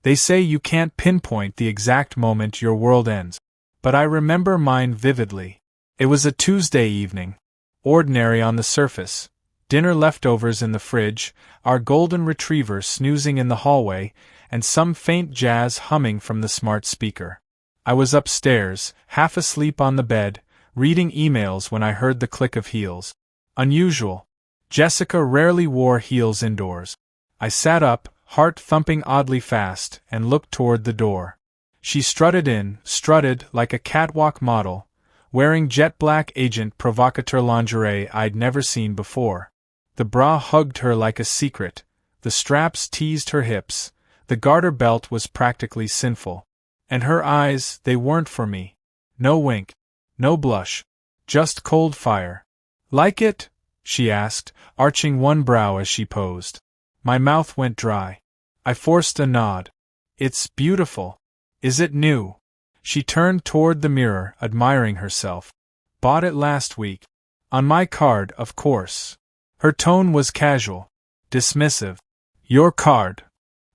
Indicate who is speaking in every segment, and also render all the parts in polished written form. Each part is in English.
Speaker 1: They say you can't pinpoint the exact moment your world ends. But I remember mine vividly. It was a Tuesday evening. Ordinary on the surface. Dinner leftovers in the fridge, our golden retriever snoozing in the hallway, and some faint jazz humming from the smart speaker. I was upstairs, half asleep on the bed, reading emails when I heard the click of heels. Unusual. Jessica rarely wore heels indoors. I sat up, heart thumping oddly fast, and looked toward the door. She strutted like a catwalk model, wearing jet black agent provocateur lingerie I'd never seen before. The bra hugged her like a secret, the straps teased her hips, the garter belt was practically sinful. And her eyes, they weren't for me. No wink, no blush, just cold fire. Like it? She asked, arching one brow as she posed. My mouth went dry. I forced a nod. It's beautiful. Is it new? She turned toward the mirror, admiring herself. Bought it last week. On my card, of course. Her tone was casual, dismissive. Your card.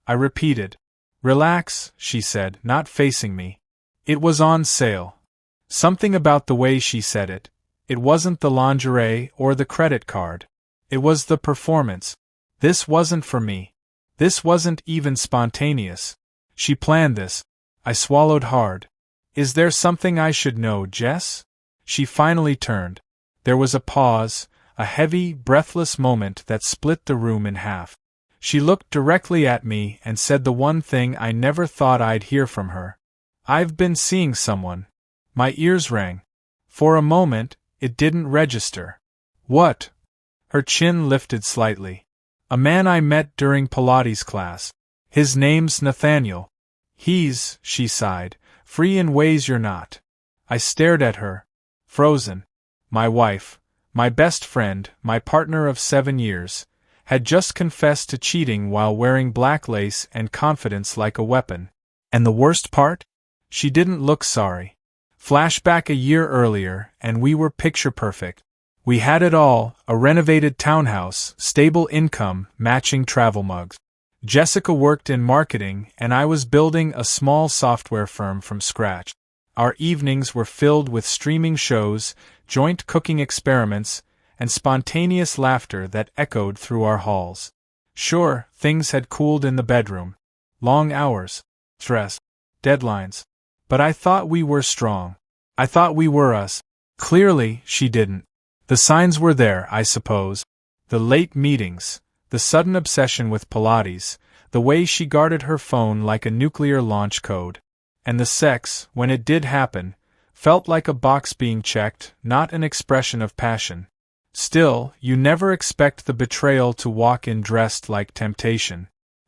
Speaker 1: I repeated. Relax, she said, not facing me. It was on sale. Something about the way she said it. It wasn't the lingerie or the credit card. It was the performance. This wasn't for me. This wasn't even spontaneous. She planned this. I swallowed hard. Is there something I should know, Jess? She finally turned. There was a pause, a heavy, breathless moment that split the room in half. She looked directly at me and said the one thing I never thought I'd hear from her. I've been seeing someone. My ears rang. For a moment, it didn't register. What? Her chin lifted slightly. A man I met during Pilates class. His name's Nathaniel. He's, she sighed, free in ways you're not. I stared at her, frozen. My wife, my best friend, my partner of 7 years, had just confessed to cheating while wearing black lace and confidence like a weapon. And the worst part? She didn't look sorry. Flashback a year earlier, and we were picture perfect. We had it all, a renovated townhouse, stable income, matching travel mugs. Jessica worked in marketing, and I was building a small software firm from scratch. Our evenings were filled with streaming shows, joint cooking experiments, and spontaneous laughter that echoed through our halls. Sure, things had cooled in the bedroom. Long hours, stress, deadlines. But I thought we were strong. I thought we were us. Clearly, she didn't. The signs were there, I suppose. The late meetings, the sudden obsession with Pilates, the way she guarded her phone like a nuclear launch code. And the sex, when it did happen, felt like a box being checked, not an expression of passion. Still, you never expect the betrayal to walk in dressed like temptation.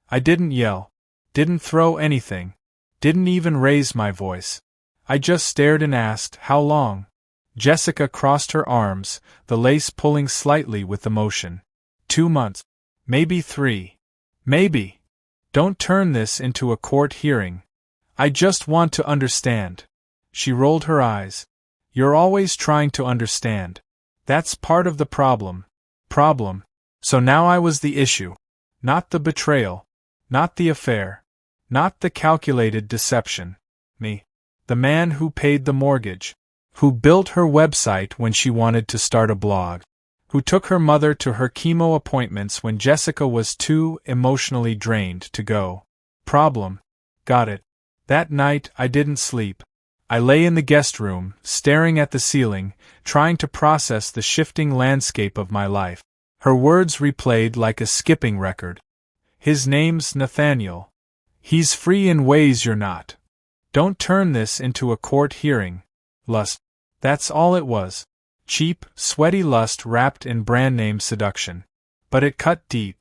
Speaker 1: I didn't yell, didn't throw anything, didn't even raise my voice. I just stared and asked, how long? Jessica crossed her arms, the lace pulling slightly with the motion. 2 months. Maybe 3. Maybe. Don't turn this into a court hearing. I just want to understand. She rolled her eyes. You're always trying to understand. That's part of the problem. So now I was the issue. Not the betrayal. Not the affair. Not the calculated deception. Me. The man who paid the mortgage. Who built her website when she wanted to start a blog. Who took her mother to her chemo appointments when Jessica was too emotionally drained to go. Problem. Got it. That night I didn't sleep. I lay in the guest room, staring at the ceiling, trying to process the shifting landscape of my life. Her words replayed like a skipping record. His name's Nathaniel. He's free in ways you're not. Don't turn this into a court hearing. Lust. That's all it was. Cheap, sweaty lust wrapped in brand-name seduction. But it cut deep.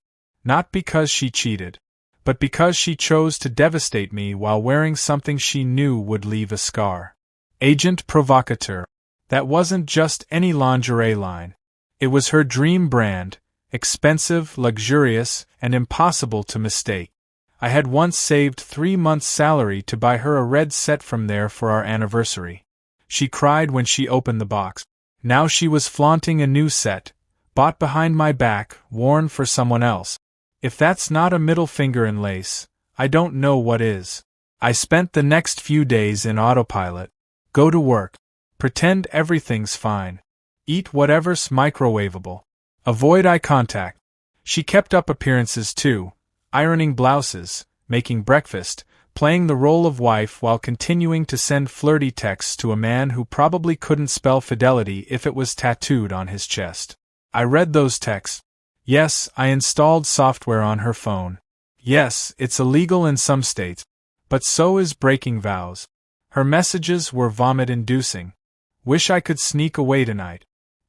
Speaker 1: Not because she cheated, but because she chose to devastate me while wearing something she knew would leave a scar. Agent provocateur. That wasn't just any lingerie line. It was her dream brand, expensive, luxurious, and impossible to mistake. I had once saved 3 months' salary to buy her a red set from there for our anniversary. She cried when she opened the box. Now she was flaunting a new set, bought behind my back, worn for someone else. If that's not a middle finger in lace, I don't know what is. I spent the next few days in autopilot. Go to work. Pretend everything's fine. Eat whatever's microwavable. Avoid eye contact. She kept up appearances too, ironing blouses, making breakfast, playing the role of wife while continuing to send flirty texts to a man who probably couldn't spell fidelity if it was tattooed on his chest. I read those texts. Yes, I installed software on her phone. Yes, it's illegal in some states. But so is breaking vows. Her messages were vomit-inducing. Wish I could sneak away tonight.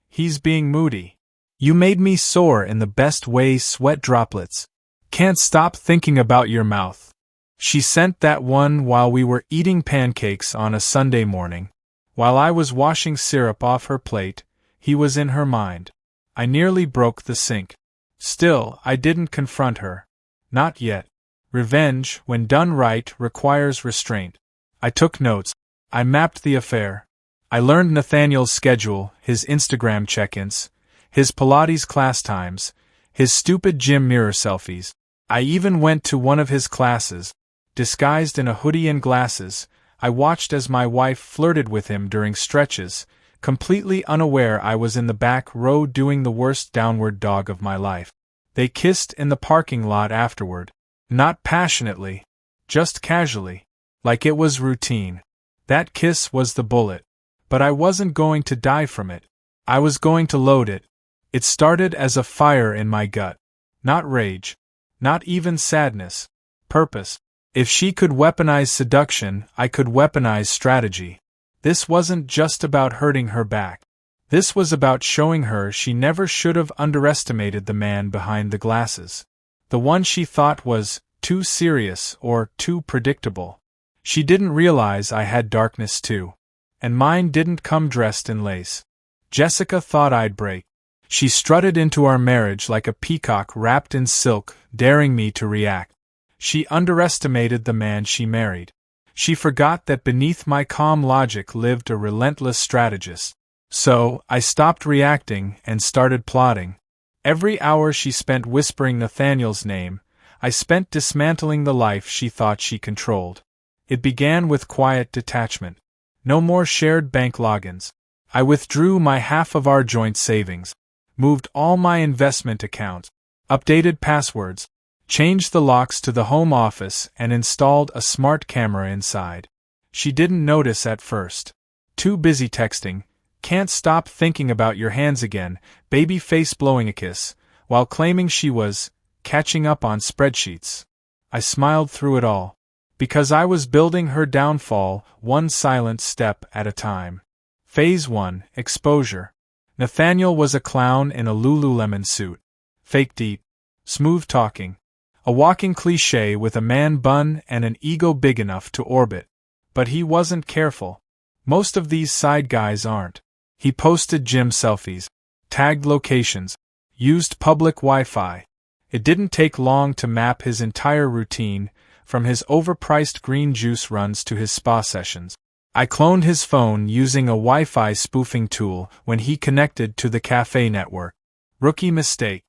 Speaker 1: He's being moody. You made me sore in the best way, sweat droplets. Can't stop thinking about your mouth. She sent that one while we were eating pancakes on a Sunday morning. While I was washing syrup off her plate, he was in her mind. I nearly broke the sink. Still, I didn't confront her. Not yet. Revenge, when done right, requires restraint. I took notes. I mapped the affair. I learned Nathaniel's schedule, his Instagram check-ins, his Pilates class times, his stupid gym mirror selfies. I even went to one of his classes. Disguised in a hoodie and glasses, I watched as my wife flirted with him during stretches, completely unaware I was in the back row doing the worst downward dog of my life. They kissed in the parking lot afterward. Not passionately. Just casually. Like it was routine. That kiss was the bullet. But I wasn't going to die from it. I was going to load it. It started as a fire in my gut. Not rage. Not even sadness. Purpose. If she could weaponize seduction, I could weaponize strategy. This wasn't just about hurting her back. This was about showing her she never should have underestimated the man behind the glasses. The one she thought was too serious or too predictable. She didn't realize I had darkness too. And mine didn't come dressed in lace. Jessica thought I'd break. She strutted into our marriage like a peacock wrapped in silk, daring me to react. She underestimated the man she married. She forgot that beneath my calm logic lived a relentless strategist. So, I stopped reacting and started plotting. Every hour she spent whispering Nathaniel's name, I spent dismantling the life she thought she controlled. It began with quiet detachment. No more shared bank logins. I withdrew my half of our joint savings, moved all my investment accounts, updated passwords, changed the locks to the home office and installed a smart camera inside. She didn't notice at first. Too busy texting, can't stop thinking about your hands again, baby face blowing a kiss, while claiming she was catching up on spreadsheets. I smiled through it all. Because I was building her downfall, one silent step at a time. Phase 1, Exposure. Nathaniel was a clown in a Lululemon suit. Fake deep. Smooth talking. A walking cliché with a man bun and an ego big enough to orbit. But he wasn't careful. Most of these side guys aren't. He posted gym selfies, tagged locations, used public Wi-Fi. It didn't take long to map his entire routine, from his overpriced green juice runs to his spa sessions. I cloned his phone using a Wi-Fi spoofing tool when he connected to the cafe network. Rookie mistake.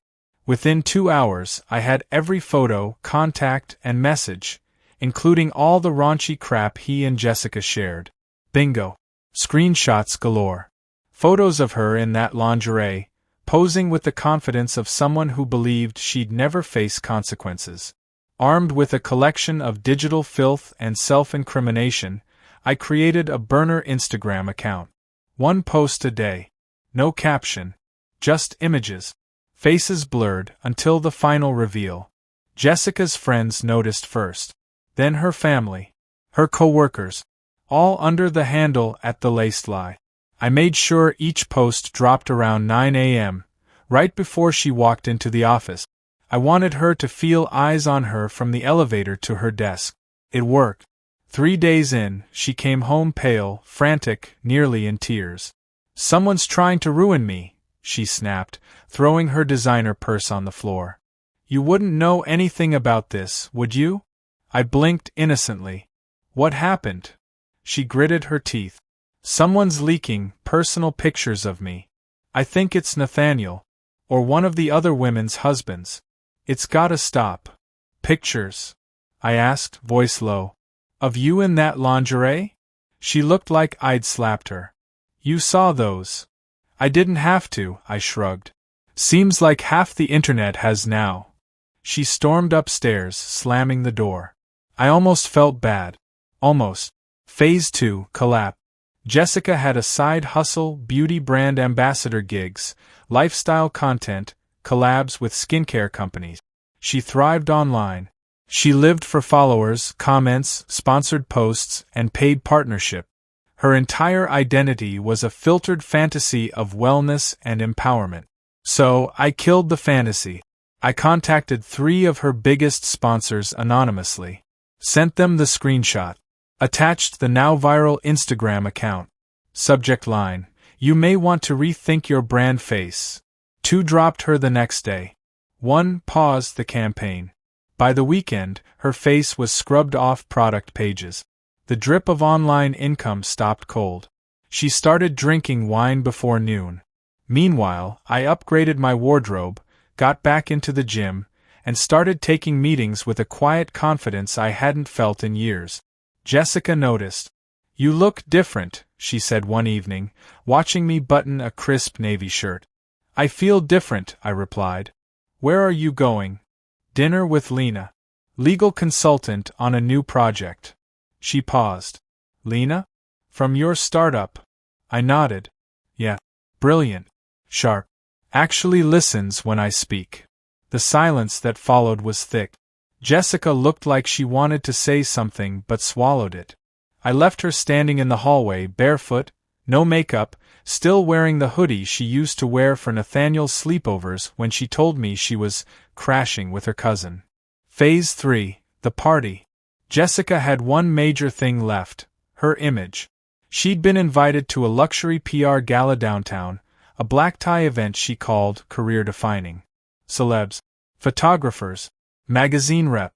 Speaker 1: Within 2 hours, I had every photo, contact, and message, including all the raunchy crap he and Jessica shared. Bingo. Screenshots galore. Photos of her in that lingerie, posing with the confidence of someone who believed she'd never face consequences. Armed with a collection of digital filth and self-incrimination, I created a burner Instagram account. 1 post a day. No caption. Just images. Faces blurred until the final reveal. Jessica's friends noticed first. Then her family. Her co-workers. All under the handle at the Lacely. I made sure each post dropped around 9 a.m., right before she walked into the office. I wanted her to feel eyes on her from the elevator to her desk. It worked. 3 days in, she came home pale, frantic, nearly in tears. "Someone's trying to ruin me," she snapped, throwing her designer purse on the floor. "You wouldn't know anything about this, would you?" I blinked innocently. "What happened?" She gritted her teeth. "Someone's leaking personal pictures of me. I think it's Nathaniel. Or one of the other women's husbands. It's gotta stop." Pictures. I asked, voice low. Of you in that lingerie? She looked like I'd slapped her. You saw those. I didn't have to, I shrugged. Seems like half the internet has now. She stormed upstairs, slamming the door. I almost felt bad. Almost. Phase 2, collapse. Jessica had a side hustle, beauty brand ambassador gigs, lifestyle content, collabs with skincare companies. She thrived online. She lived for followers, comments, sponsored posts, and paid partnership. Her entire identity was a filtered fantasy of wellness and empowerment. So, I killed the fantasy. I contacted 3 of her biggest sponsors anonymously. Sent them the screenshot. Attached the now viral Instagram account. Subject line: You may want to rethink your brand face. 2 dropped her the next day. 1 paused the campaign. By the weekend, her face was scrubbed off product pages. The drip of online income stopped cold. She started drinking wine before noon. Meanwhile, I upgraded my wardrobe, got back into the gym, and started taking meetings with a quiet confidence I hadn't felt in years. Jessica noticed. You look different, she said one evening, watching me button a crisp navy shirt. I feel different, I replied. Where are you going? Dinner with Lena. Legal consultant on a new project. She paused. Lena? From your startup? I nodded. Yeah. Brilliant. Sharp. Actually listens when I speak. The silence that followed was thick. Jessica looked like she wanted to say something but swallowed it. I left her standing in the hallway barefoot, no makeup, still wearing the hoodie she used to wear for Nathaniel's sleepovers when she told me she was crashing with her cousin. Phase 3, the party. Jessica had one major thing left, her image. She'd been invited to a luxury PR gala downtown, a black tie event she called career-defining. Celebs, photographers, magazine rep.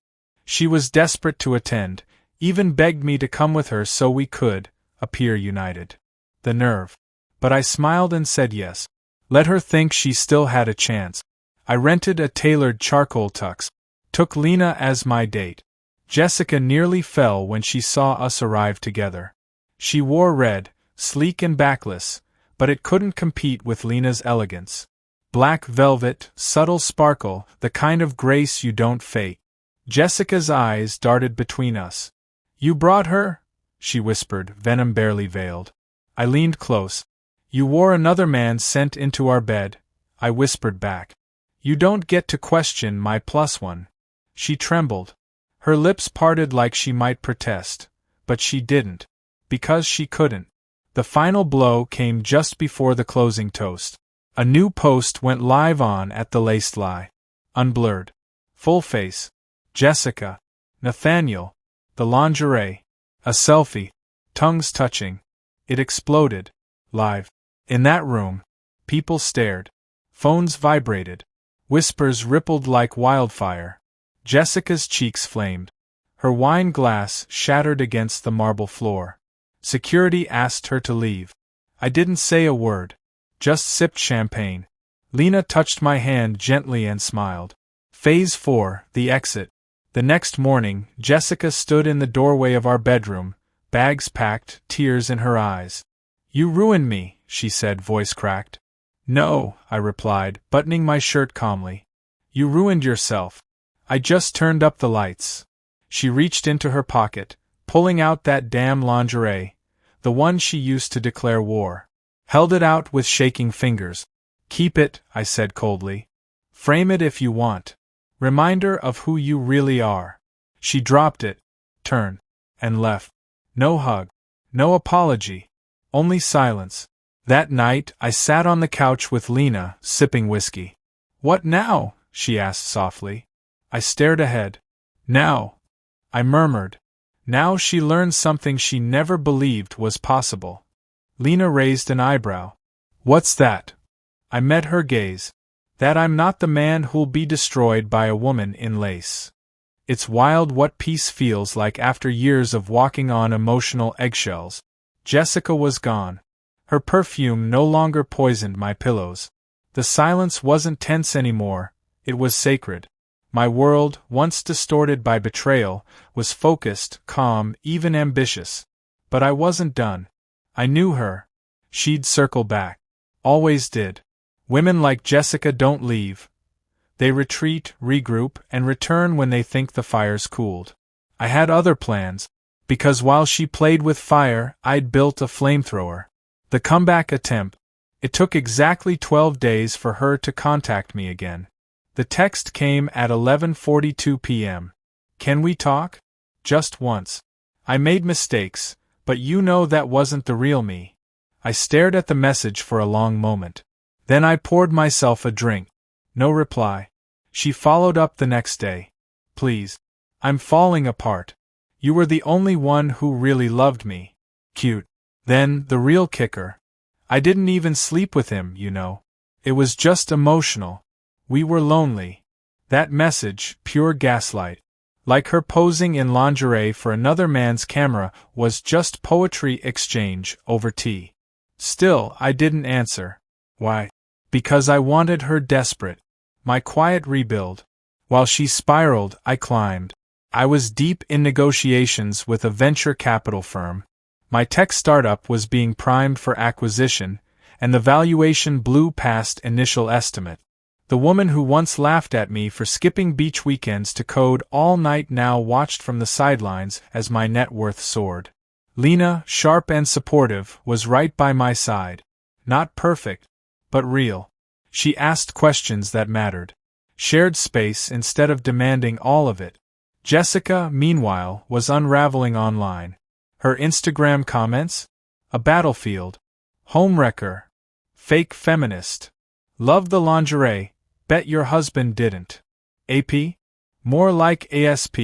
Speaker 1: She was desperate to attend, even begged me to come with her so we could appear united. The nerve. But I smiled and said yes. Let her think she still had a chance. I rented a tailored charcoal tux. Took Lena as my date. Jessica nearly fell when she saw us arrive together. She wore red, sleek and backless, but it couldn't compete with Lena's elegance. Black velvet, subtle sparkle, the kind of grace you don't fake. Jessica's eyes darted between us. You brought her? She whispered, venom barely veiled. I leaned close. You wore another man's scent into our bed, I whispered back. You don't get to question my plus one. She trembled. Her lips parted like she might protest, but she didn't. Because she couldn't. The final blow came just before the closing toast. A new post went live on at the Laced Lie. Unblurred. Full face. Jessica. Nathaniel. The lingerie. A selfie. Tongues touching. It exploded. Live. In that room. People stared. Phones vibrated. Whispers rippled like wildfire. Jessica's cheeks flamed. Her wine glass shattered against the marble floor. Security asked her to leave. I didn't say a word. Just sipped champagne. Lena touched my hand gently and smiled. Phase 4, the exit. The next morning, Jessica stood in the doorway of our bedroom, bags packed, tears in her eyes. You ruined me, she said, voice cracked. No, I replied, buttoning my shirt calmly. You ruined yourself. I just turned up the lights. She reached into her pocket, pulling out that damn lingerie, the one she used to declare war. Held it out with shaking fingers. Keep it, I said coldly. Frame it if you want. Reminder of who you really are. She dropped it, turned, and left. No hug. No apology. Only silence. That night, I sat on the couch with Lena, sipping whiskey. What now? She asked softly. I stared ahead. Now. I murmured. Now she learned something she never believed was possible. Lena raised an eyebrow. What's that? I met her gaze. That I'm not the man who'll be destroyed by a woman in lace. It's wild what peace feels like after years of walking on emotional eggshells. Jessica was gone. Her perfume no longer poisoned my pillows. The silence wasn't tense anymore, it was sacred. My world, once distorted by betrayal, was focused, calm, even ambitious. But I wasn't done. I knew her. She'd circle back. Always did. Women like Jessica don't leave. They retreat, regroup, and return when they think the fire's cooled. I had other plans, because while she played with fire, I'd built a flamethrower. The comeback attempt. It took exactly 12 days for her to contact me again. The text came at 11:42 p.m. Can we talk? Just once. I made mistakes, but you know that wasn't the real me. I stared at the message for a long moment. Then I poured myself a drink. No reply. She followed up the next day. Please. I'm falling apart. You were the only one who really loved me. Cute. Then, the real kicker. I didn't even sleep with him, you know. It was just emotional. We were lonely. That message, pure gaslight. Like her posing in lingerie for another man's camera, was just poetry exchange over tea. Still, I didn't answer. Why? Because I wanted her desperate. My quiet rebuild. While she spiraled, I climbed. I was deep in negotiations with a venture capital firm. My tech startup was being primed for acquisition, and the valuation blew past initial estimate. The woman who once laughed at me for skipping beach weekends to code all night now watched from the sidelines as my net worth soared. Lena, sharp and supportive, was right by my side. Not perfect, but real. She asked questions that mattered. Shared space instead of demanding all of it. Jessica, meanwhile, was unraveling online. Her Instagram comments? A battlefield. Homewrecker. Fake feminist. Love the lingerie, bet your husband didn't. AP? More like ASP,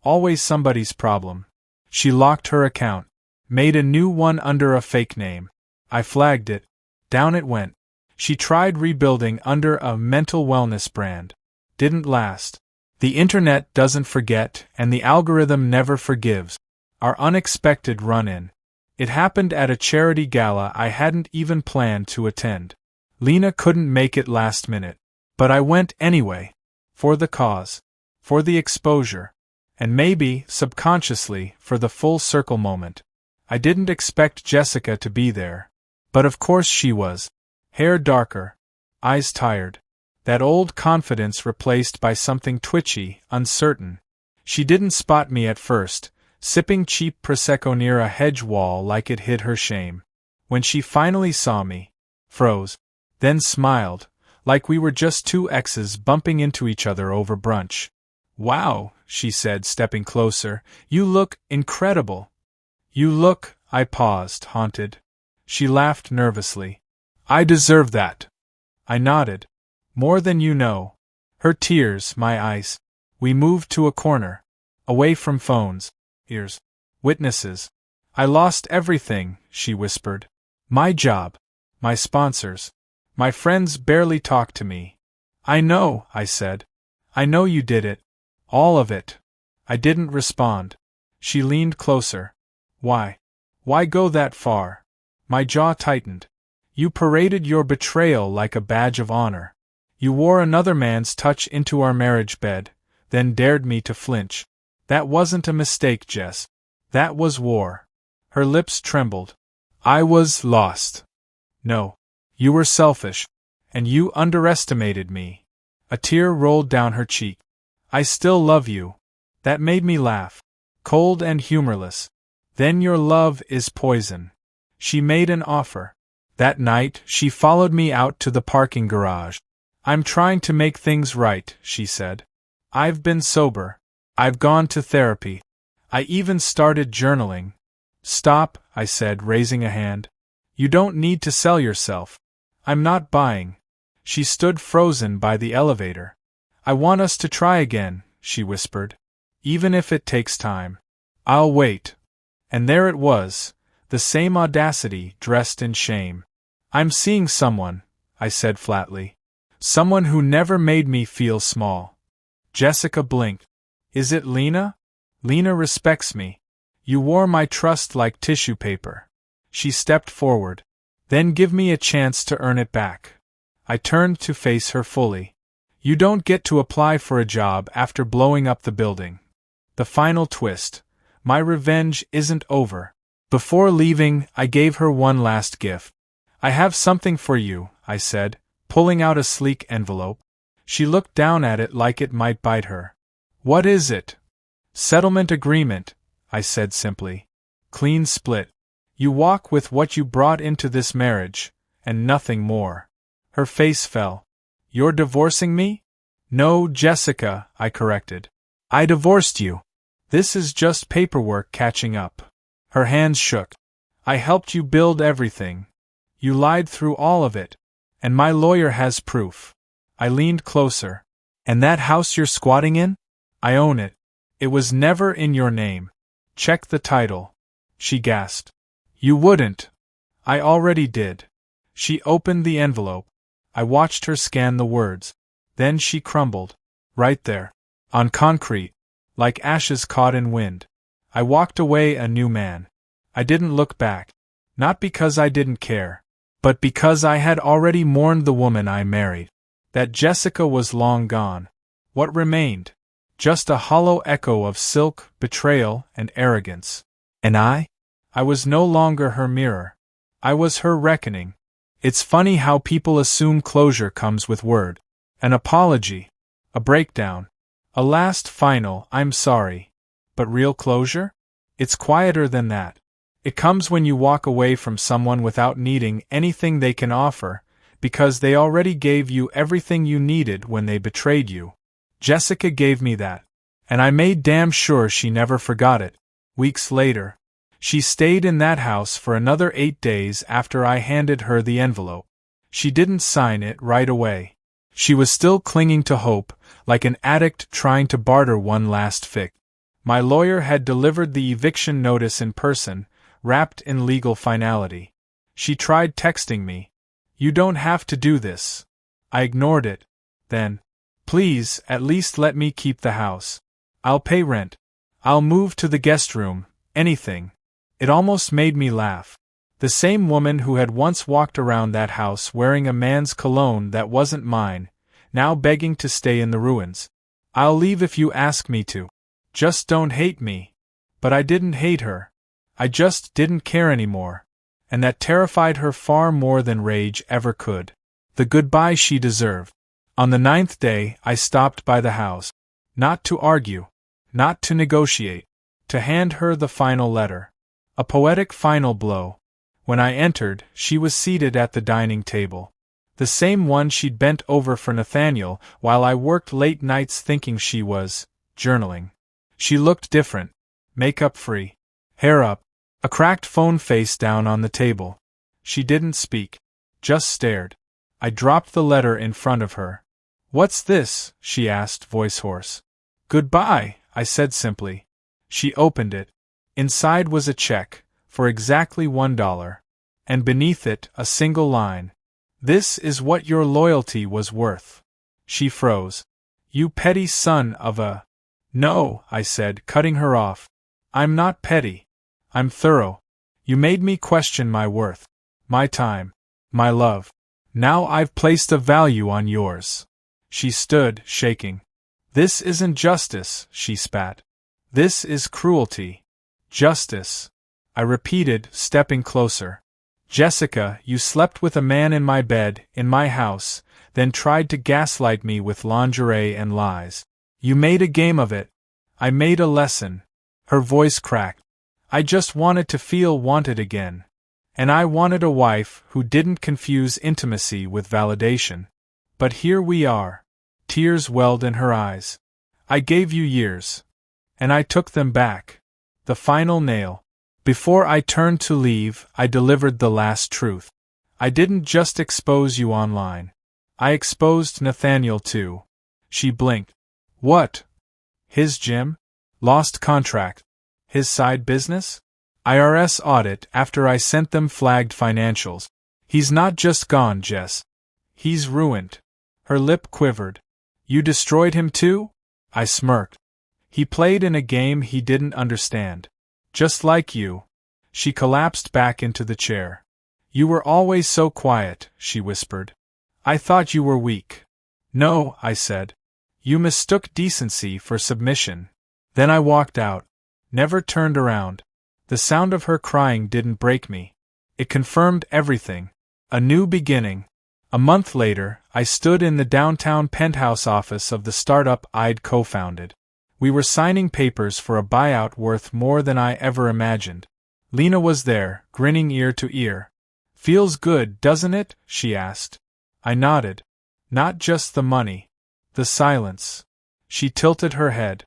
Speaker 1: always somebody's problem. She locked her account. Made a new one under a fake name. I flagged it. Down it went. She tried rebuilding under a mental wellness brand. Didn't last. The internet doesn't forget, and the algorithm never forgives. Our unexpected run-in. It happened at a charity gala I hadn't even planned to attend. Lena couldn't make it last minute. But I went anyway. For the cause. For the exposure. And maybe, subconsciously, for the full circle moment. I didn't expect Jessica to be there. But of course she was. Hair darker. Eyes tired. That old confidence replaced by something twitchy, uncertain. She didn't spot me at first, sipping cheap Prosecco near a hedge wall like it hid her shame. When she finally saw me, froze. Then smiled, like we were just two exes bumping into each other over brunch. Wow, she said, stepping closer, you look incredible. You look, I paused, haunted. She laughed nervously. I deserve that. I nodded. More than you know. Her tears, my eyes. We moved to a corner. Away from phones, ears, witnesses. I lost everything, she whispered. My job. My sponsors. My friends barely talk to me. I know, I said. I know you did it. All of it. I didn't respond. She leaned closer. Why? Why go that far? My jaw tightened. You paraded your betrayal like a badge of honor. You wore another man's touch into our marriage bed, then dared me to flinch. That wasn't a mistake, Jess. That was war. Her lips trembled. I was lost. No. You were selfish. And you underestimated me. A tear rolled down her cheek. I still love you. That made me laugh. Cold and humorless. Then your love is poison. She made an offer. That night, she followed me out to the parking garage. I'm trying to make things right, she said. I've been sober. I've gone to therapy. I even started journaling. Stop, I said, raising a hand. You don't need to sell yourself. I'm not buying. She stood frozen by the elevator. I want us to try again, she whispered. Even if it takes time. I'll wait. And there it was, the same audacity dressed in shame. I'm seeing someone, I said flatly. Someone who never made me feel small. Jessica blinked. Is it Lena? Lena respects me. You wore my trust like tissue paper. She stepped forward. Then give me a chance to earn it back. I turned to face her fully. You don't get to apply for a job after blowing up the building. The final twist. My revenge isn't over. Before leaving, I gave her one last gift. I have something for you, I said, pulling out a sleek envelope. She looked down at it like it might bite her. What is it? Settlement agreement, I said simply. Clean split. You walk with what you brought into this marriage, and nothing more. Her face fell. You're divorcing me? No, Jessica, I corrected. I divorced you. This is just paperwork catching up. Her hands shook. I helped you build everything. You lied through all of it. And my lawyer has proof. I leaned closer. And that house you're squatting in? I own it. It was never in your name. Check the title. She gasped. You wouldn't. I already did. She opened the envelope. I watched her scan the words. Then she crumbled. Right there. On concrete. Like ashes caught in wind. I walked away a new man. I didn't look back. Not because I didn't care. But because I had already mourned the woman I married. That Jessica was long gone. What remained? Just a hollow echo of silk, betrayal, and arrogance. And I was no longer her mirror. I was her reckoning. It's funny how people assume closure comes with word. An apology. A breakdown. A last final, I'm sorry. But real closure? It's quieter than that. It comes when you walk away from someone without needing anything they can offer, because they already gave you everything you needed when they betrayed you. Jessica gave me that. And I made damn sure she never forgot it. Weeks later, she stayed in that house for another 8 days after I handed her the envelope. She didn't sign it right away. She was still clinging to hope, like an addict trying to barter one last fix. My lawyer had delivered the eviction notice in person, wrapped in legal finality. She tried texting me. You don't have to do this. I ignored it. Then, please, at least let me keep the house. I'll pay rent. I'll move to the guest room, anything. It almost made me laugh. The same woman who had once walked around that house wearing a man's cologne that wasn't mine, now begging to stay in the ruins. I'll leave if you ask me to. Just don't hate me. But I didn't hate her. I just didn't care anymore. And that terrified her far more than rage ever could. The goodbye she deserved. On the 9th day, I stopped by the house. Not to argue. Not to negotiate. To hand her the final letter. A poetic final blow. When I entered, she was seated at the dining table. The same one she'd bent over for Nathaniel while I worked late nights thinking she was journaling. She looked different. Makeup free. Hair up. A cracked phone face down on the table. She didn't speak. Just stared. I dropped the letter in front of her. What's this? She asked, voice hoarse. Goodbye, I said simply. She opened it. Inside was a check, for exactly $1. And beneath it, a single line. This is what your loyalty was worth. She froze. You petty son of a... No, I said, cutting her off. I'm not petty. I'm thorough. You made me question my worth. My time. My love. Now I've placed a value on yours. She stood, shaking. This isn't justice, she spat. This is cruelty. Justice. I repeated, stepping closer. Jessica, you slept with a man in my bed, in my house, then tried to gaslight me with lingerie and lies. You made a game of it. I made a lesson. Her voice cracked. I just wanted to feel wanted again. And I wanted a wife who didn't confuse intimacy with validation. But here we are. Tears welled in her eyes. I gave you years. And I took them back. The final nail. Before I turned to leave, I delivered the last truth. I didn't just expose you online. I exposed Nathaniel too. She blinked. What? His gym? Lost contract. His side business? IRS audit after I sent them flagged financials. He's not just gone, Jess. He's ruined. Her lip quivered. You destroyed him too? I smirked. He played in a game he didn't understand. Just like you. She collapsed back into the chair. You were always so quiet, she whispered. I thought you were weak. No, I said. You mistook decency for submission. Then I walked out. Never turned around. The sound of her crying didn't break me. It confirmed everything. A new beginning. A month later, I stood in the downtown penthouse office of the startup I'd co-founded. We were signing papers for a buyout worth more than I ever imagined. Lena was there, grinning ear to ear. Feels good, doesn't it? She asked. I nodded. Not just the money. The silence. She tilted her head.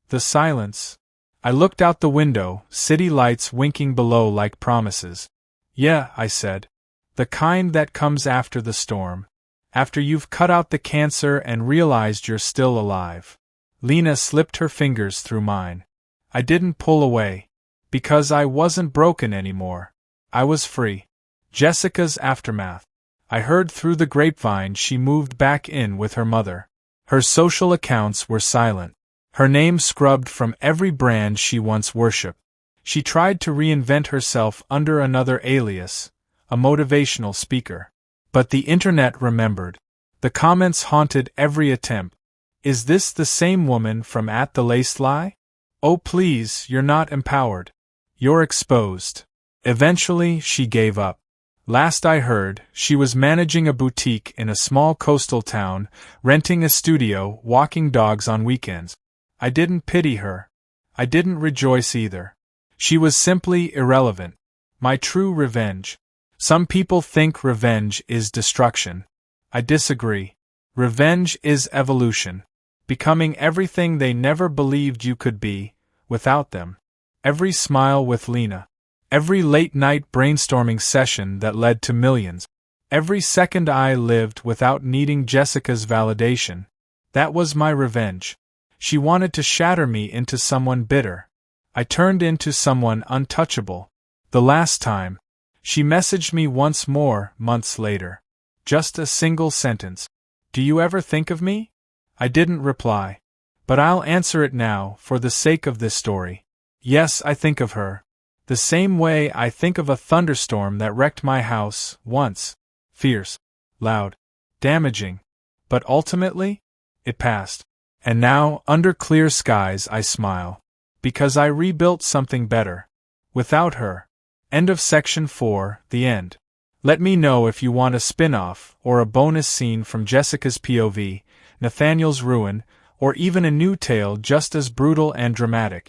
Speaker 1: The silence. I looked out the window, city lights winking below like promises. Yeah, I said. The kind that comes after the storm. After you've cut out the cancer and realized you're still alive. Lena slipped her fingers through mine. I didn't pull away. Because I wasn't broken anymore. I was free. Jessica's aftermath. I heard through the grapevine she moved back in with her mother. Her social accounts were silent. Her name scrubbed from every brand she once worshipped. She tried to reinvent herself under another alias, a motivational speaker. But the internet remembered. The comments haunted every attempt. Is this the same woman from At the Lace Lie? Oh please, you're not empowered. You're exposed. Eventually, she gave up. Last I heard, she was managing a boutique in a small coastal town, renting a studio, walking dogs on weekends. I didn't pity her. I didn't rejoice either. She was simply irrelevant. My true revenge. Some people think revenge is destruction. I disagree. Revenge is evolution. Becoming everything they never believed you could be, without them. Every smile with Lena. Every late-night brainstorming session that led to millions. Every second I lived without needing Jessica's validation. That was my revenge. She wanted to shatter me into someone bitter. I turned into someone untouchable. The last time. She messaged me once more, months later. Just a single sentence. Do you ever think of me? I didn't reply. But I'll answer it now, for the sake of this story. Yes, I think of her. The same way I think of a thunderstorm that wrecked my house, once. Fierce. Loud. Damaging. But ultimately, it passed. And now, under clear skies, I smile. Because I rebuilt something better. Without her. End of section 4, the end. Let me know if you want a spin-off, or a bonus scene from Jessica's POV, Nathaniel's ruin, or even a new tale just as brutal and dramatic.